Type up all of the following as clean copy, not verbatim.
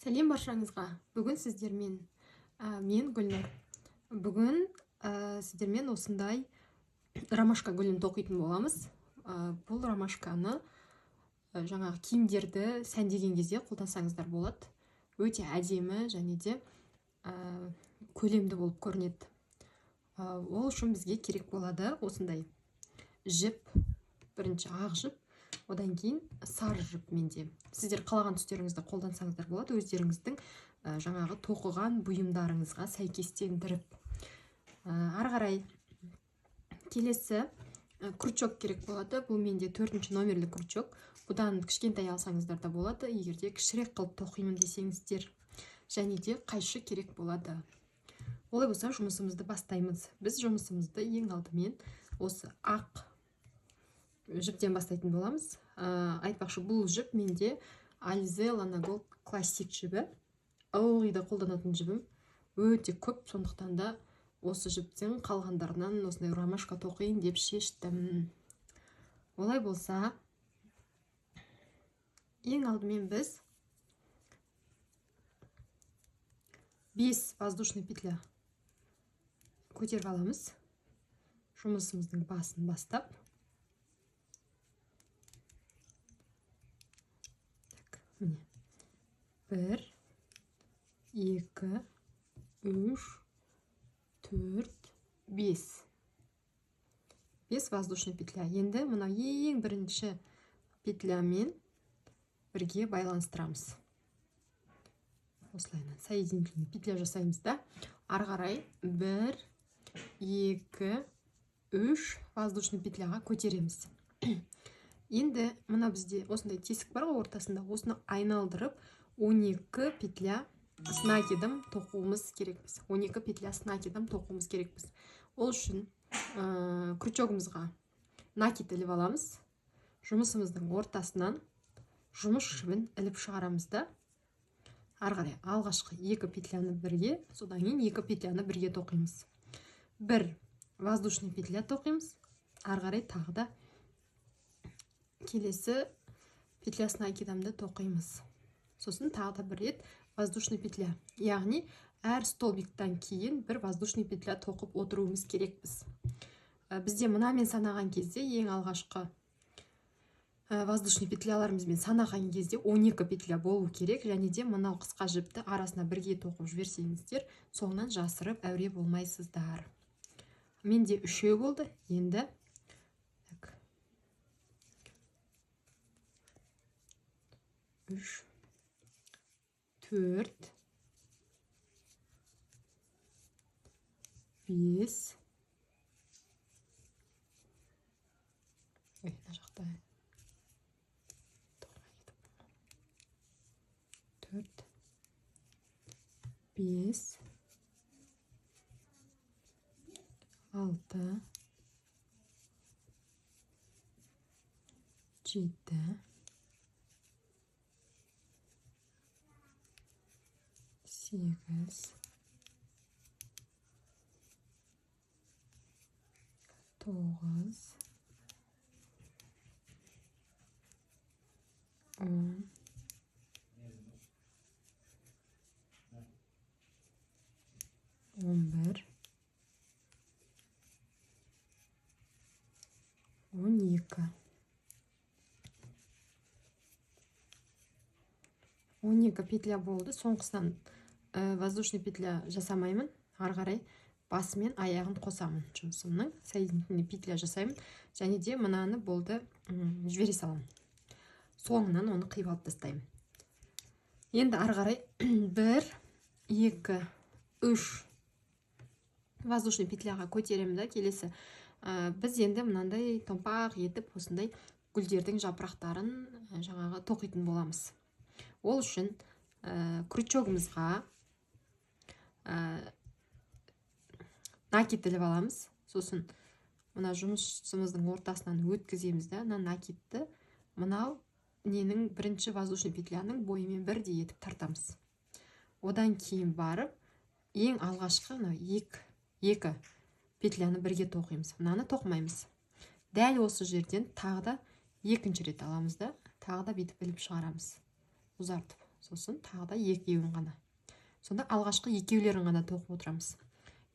Сәлем баршаңызға. Бүгін сіздермен мен Гүлнұр. Бүгін сіздермен осындай ромашка гүлін тоқитын боламыз. Бұл ромашканы жаңағы киімдерді сәндеген кезде қолдансаңыздар болады. Өте әдемі және де көлемді болып көрінеді. Ол үшін бізге керек болады осындай жіп, бірінші ақ жіп, одан кейін сары жіп менде. Сіздер қалаған түстеріңізді қолдансаңыздар болады, өздеріңіздің жаңағы тоқыған бұйымдарыңызға сәйкестендіріп. Ары қарай келесі крючок керек болады. Бұл менде 4-ші номерлі крючок. Бұдан кішкентай алсаңыздар да болады, егерде кішірек қылып тоқимын десеңіздер. Және де қайшы керек болады. Олай болса жұмысымызды бастаймыз. Біз жұмысымызды ең алдымен осы ақ жіптен бастайтын боламыз. Айтпақшы, бұл жіп менде Alize Lana Gold классик жібі. Ылғида қолданатын жібім. Өте көп, сондықтан да осы жіптен қалғандарынан осындай ромашка тоқиын деп шештім. Олай болса, ең алдымен біз 5 воздушный петля көтеріп аламыз. Жұмысымыздың басын бастап. Міне. 1, 2, 3, 4, 5. 5 воздушный петля. Енді мына ең бірінші петлямен бірге байланыстырамыз. Осылайынан соединительный петля жасаймыз да. Ары қарай 1, 2, 3 воздушный петляға көтереміз. Енді мына бізде осындай тесік бар ғой ортасында, осыны айналдырып 12 петля с накидом тоқуымыз керекпіз. 12 петля с накидом тоқуымыз керекпіз. Ол үшін крючогымызға накид іліп аламыз. Жұмысымыздың ортасынан жұмыс жібін іліп шығарамыз да. Ары қарай алғашқы 2 петляны бірге, содан кейін 2 петляны бірге тоқимыз. 1 воздушный петля тоқимыз. Ары қарай тағы да келесі петля с накидамды тоқимыз. Сосын тағы да бір рет воздушный петля. Яғни әр столбиктан кейін бір воздушный петля тоқып отыруымыз керекпіз. Бізде мынамен санаған кезде ең алғашқы воздушный петляларымызбен санаған кезде 12 петля болу керек, және де мынау қысқа жіпті арасына бірге тоқып жіберсеңіздер, соңынан жасырып әуре болмайсыздар. Менде 3 болды. Енді 3, 4, 5. Мына жақта 4, 5, 6, 7, 8, 9, 10, 11, 12. 12 петля болды. Соңғысынан воздушный петля жасамаймын. Ары қарай басы мен аяғын қосамын. Жұмысымның соединительный петля жасаймын. Және де мынаны болды жібере саламын. Соңынан оны қиып алып тастаймын. Енді ары қарай 1, 2, 3 воздушный петляға көтеремін да. Келесі біз енді мынандай томпақ етіп осындай гүлдердің жапырақтарын жаңағы тоқитын боламыз. Ол үшін крючогымызға накид іліп аламыз. Сосын мына жұмысымыздың ортасынан өткіземіз да. Накидті мынау ненің бірінші воздушный петляның бойымен бірдей етіп тартамыз. Одан кейін барып ең алғашқы 2 петляны бірге тоқимыз. Мынаны тоқмаймыз. Дәл осы жерден тағы да екінші рет аламыз да, тағы да бетіп іліп шығарамыз. Ұзартып. сосын тағы да екеуін ғана. Сонда алғашқы екеулерін ғана тоқып отырамыз.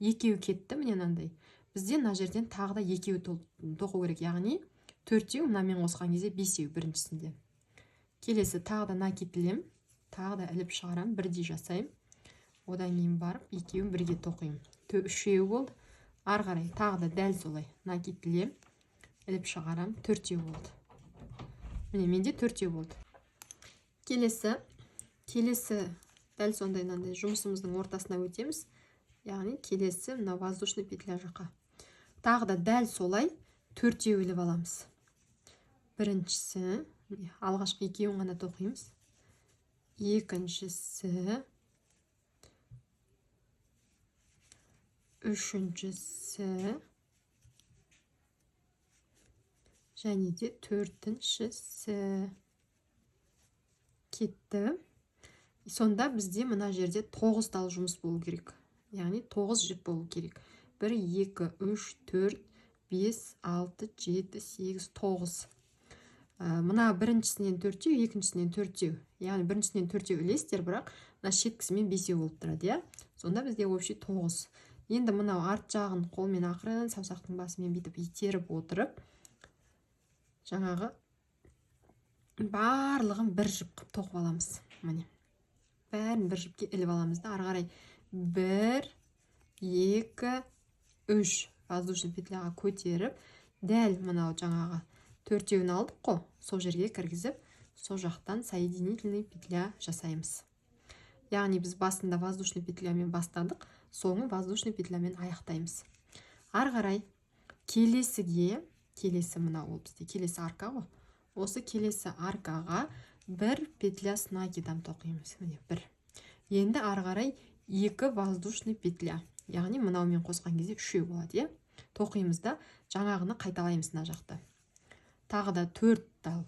Екеу кетті, міне мынандай. Бізде мына жерден тағы да екеу тоқу керек, яғни төртеу мынамен қосқан кезде бесеу біріншісінде. Келесі тағы да накитлем, тағы да іліп шығарам, бірдей жасайым. Одан кейін барып екеуін бірге тоқимын. Үшеу болды. Ары қарай тағы да дәл солай накитлем, іліп шығарам, төртеу болды. Міне менде төртеу болды. Келесі дәл сондай мынандай жұмысымыздың ортасына өтеміз. Яғни келесі мына воздушный петля жаққа. Тағы да дәл солай төртеу іліп аламыз. Біріншісі, алғашқы екеуін ғана тоқимыз. Екіншісі, үшіншісі, және де төртіншісі. Кетті. Сонда бізде мына жерде 9 тал жұмыс болу керек. Яғни 9 жіп болу керек. 1, 2, 3, 4, 5, 6, 7, 8, 9. Мына біріншісінен төртеу, екіншісінен төртеу. Яғни біріншісінен төртеу ілестер, бірақ мына шеткісімен бесеу болып тұрады, иә? Сонда бізде общий 9. Енді мынау арт жағын қолмен ақырын саусақтың басымен бүйтіп итеріп отырып, жаңағы барлығын бір жіп қып тоқып аламыз. Міне. Бәрін бір жіпке іліп аламыз да, ары қарай 1, 2, 3 воздушный петляға көтеріп, дәл мынау жаңағы төртеуін алдық қой, сол жерге кіргізіп, сол жақтан соединительный петля жасаймыз. Яғни біз басында воздушный петлямен бастадық, соңы воздушный петлямен аяқтаймыз. Ары қарай келесі мына ол бізде келесі арка ғой. Осы келесі аркаға бір петля с накидом тоқимыз. Міне бір. Енді ары қарай 2 воздушный петля. Яғни мынаумен қосқан кезде 3 болады, е? Тоқимыз да жаңағыны қайталаймыз мына жақта. Тағы да 4 тал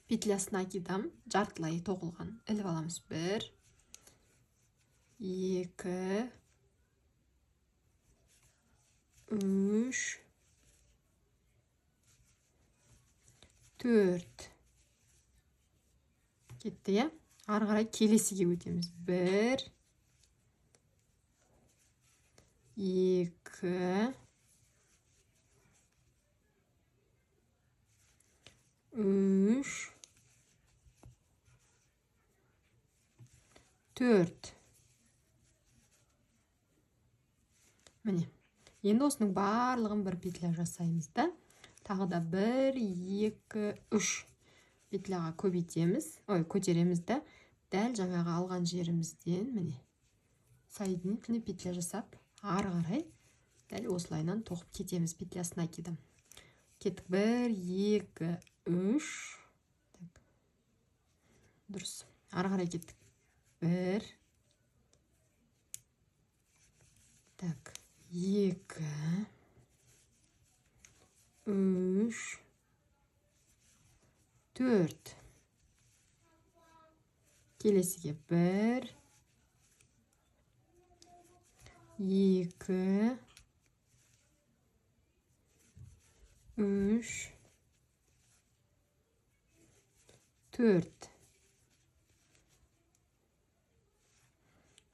петля с накидом жартылай тоқылған іліп аламыз. 1, 2, 3, 4. Кетті, е? Ары қарай келесіге өтеміз. 1, 2, 3, 4. Міне. Енді осының барлығын бір петля жасаймыз да. Тағы да 1, 2, 3 петляға көтереміз да, дәл жаңағы алған жерімізден міне соединительный петля жасап, ары қарай дәл осылайынан тоқып кетеміз петля с накидом. Кеттік. 1, 2, 3. Дұрыс. Ары қарай кеттік. 1, 2, 3, 4. Келесіге 1, 2, 3, 4.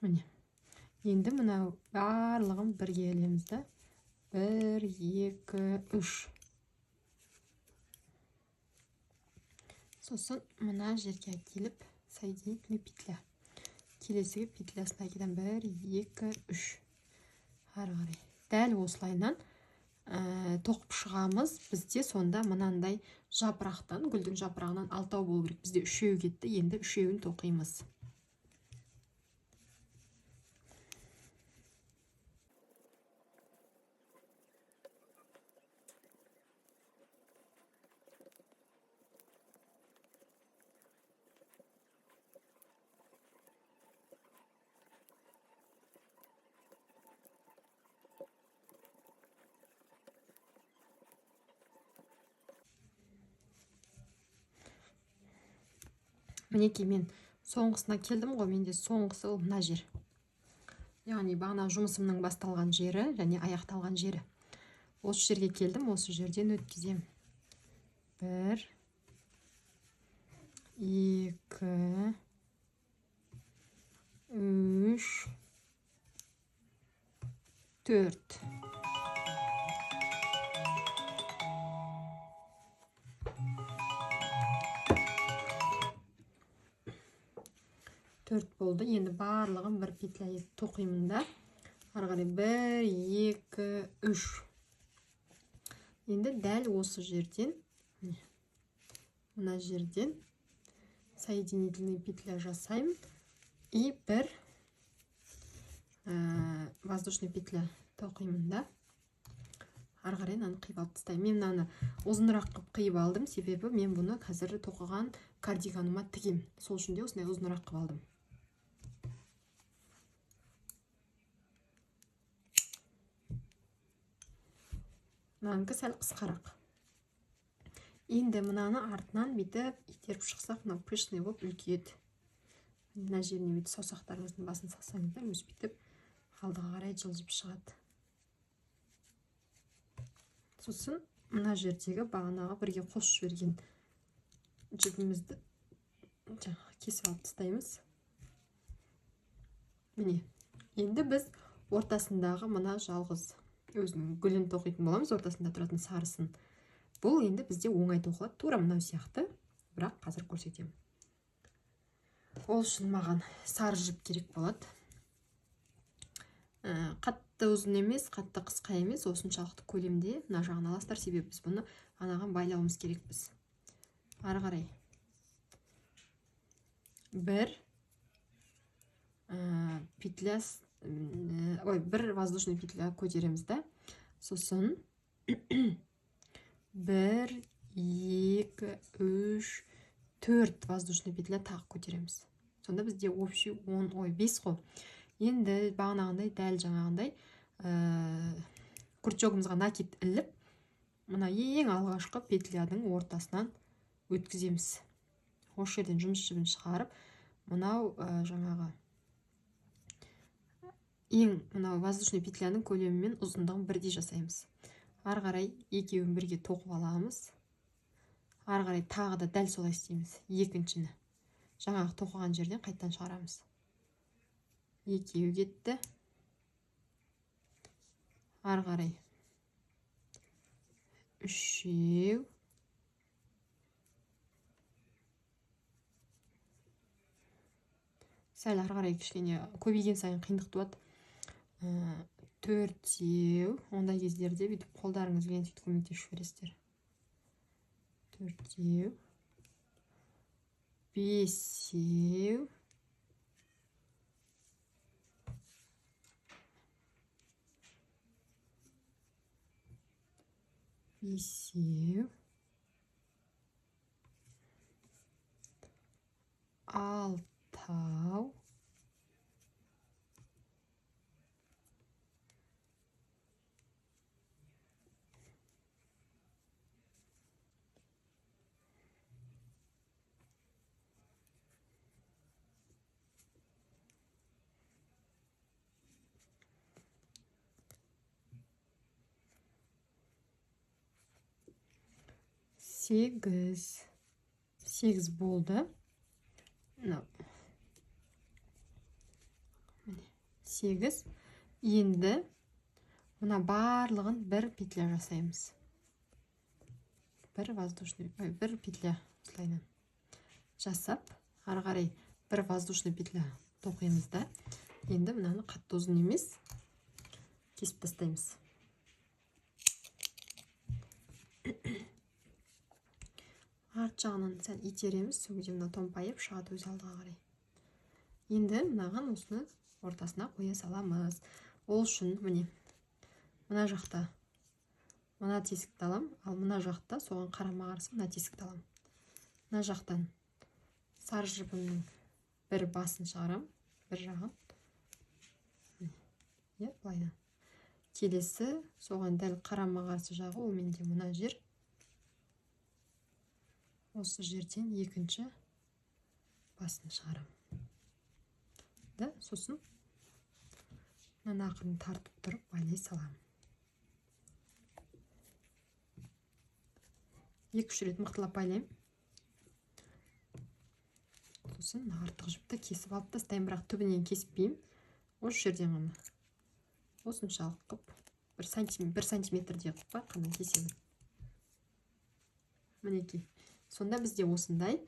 Міне. Енді мынау барлығын бірге ілеміз да. 1, 2, 3. Сосын мына жерге келіп соединительный петля. Келесіге петля с накидом 1, 2, 3. Ары қарай. Дәл осылайынан тоқып шығамыз. Бізде сонда мынандай жапырақтан, гүлдің жапырағынан 6 болу керек. Бізде 3 кетті. Енді 3-ін тоқимыз. Мінекей мен соңғысына келдім ғой, менде соңғысы ол мына жер. Яғни бағана жұмысымның басталған жері және аяқталған жері. Осы жерге келдім, осы жерден өткізем. 1, 2 3 4 4 болды. Енді барлығын бір петля етіп тоқимын да. Ары қарай 1 2 3. Енді дәл осы жерден, мына жерден соединительный петля жасаймын и бір воздушный петля тоқимын да. Ары қарай мынаны қиып алып тастаймын. Мен мынаны ұзынырақ қылып қиып алдым, себебі мен бұны қазір тоқыған кардиганыма тігем. Сол үшін де осындай ұзынырақ қылып алдым. Мынанікі сәл қысқарақ. Енді мынаны артынан бүйтіп итеріп шықсақ, мына пышный болып үлкейеді. Мына жеріне бүйтіп саусақтарыңыздың басын салсаңыздар, өзі бүйтіп алдыға қарай жылжып шығады. Сосын мына жердегі бағанағы бірге қосып жіберген жібімізді кесіп алып тастаймыз. Міне, енді біз ортасындағы мына жалғыз өзінің гүлін тоқитын боламыз, ортасында тұратын сарысын. Бұл енді бізде оңай тоқылады, тура мынау сияқты, бірақ қазір көрсетемін. Ол үшін маған сары жіп керек болады. Қатты ұзын емес, қатты қысқа емес, осыншалықты көлемде мына жағын аласыздар, себебі біз бұны анаған байлауымыз керекпіз. Ары қарай бір петля, бір воздушный петля көтереміз да. Сосын 1 2 3 4 воздушный петля тағы көтереміз. Сонда бізде общий 5 қой. Енді бағанағындай, дәл жаңағындай крючогымызға накид іліп, мына ең алғашқы петлядың ортасынан өткіземіз. Осы жерден жұмыс жібін шығарып, мынау жаңағы ең мынау воздушный петляның көлемі мен ұзындығын бірдей жасаймыз. Ары қарай екеуін бірге тоқып аламыз. Ары қарай тағы да дәл солай істейміз. Екіншіні жаңағы тоқыған жерден қайттан шығарамыз. Екеуі кетті. Ары қарай үшеу. Сәл ары қарай кішкене көбейген сайын қиындық туады. 4-еу. Ондай кездерде бүйтіп қолдарыңызбен сөйтіп көмектесіп жібересіздер. 4-еу. 5-еу. 5-еу. 6-тау. 8 болды. 8. Енді мына барлығын бір петля жасаймыз. Бір петля слайдан жасап, ары қарай бір воздушный петля тоқимыз да. Енді мынаны қатты ұзын емес, кесіп тастаймыз. Арт жағынан сәл итереміз, сөңде мына томпайып шығады өз алдыға қарай. Енді мынаған осыны ортасына қоя саламыз. Ол үшін мына жақта мына тесікті алам, ал мына жақта соған қарама қарсы мына тесікті алам. Мына жақтан сары жібімнің бір басын шығарам, бір жағын. Былайдан. Келесі соған дәл қарама қарсы жағы, ол менде мына жер. Осы жерден екінші басын шығарам. Да, сосын мына ақырын тартып тұрып байлай салам. 2-3 рет мықтылап байлайым. сосын артық жіпті кесіп алып тастаймын, бірақ түбінен кеспеймін. Осы жерден ғана осыншалық қып, 1 сантиметрдей қып па қана кесемін. Мінекей. Сонда бізде осындай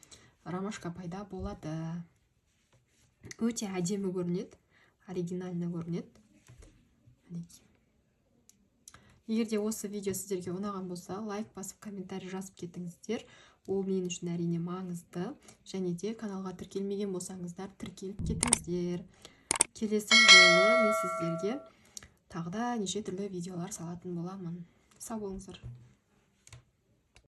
ромашка пайда болады. Өте әдемі көрінеді, оригинальный көрінеді. Мінекей. Егер де осы видео сіздерге ұнаған болса, лайк басып, комментарий жазып кетіңіздер. Ол мен үшін әрине маңызды. Және де каналға тіркелмеген болсаңыздар, тіркеліп кетіңіздер. Келесі жолы мен сіздерге тағы да неше түрлі видеолар салатын боламын. Сау болыңыздар.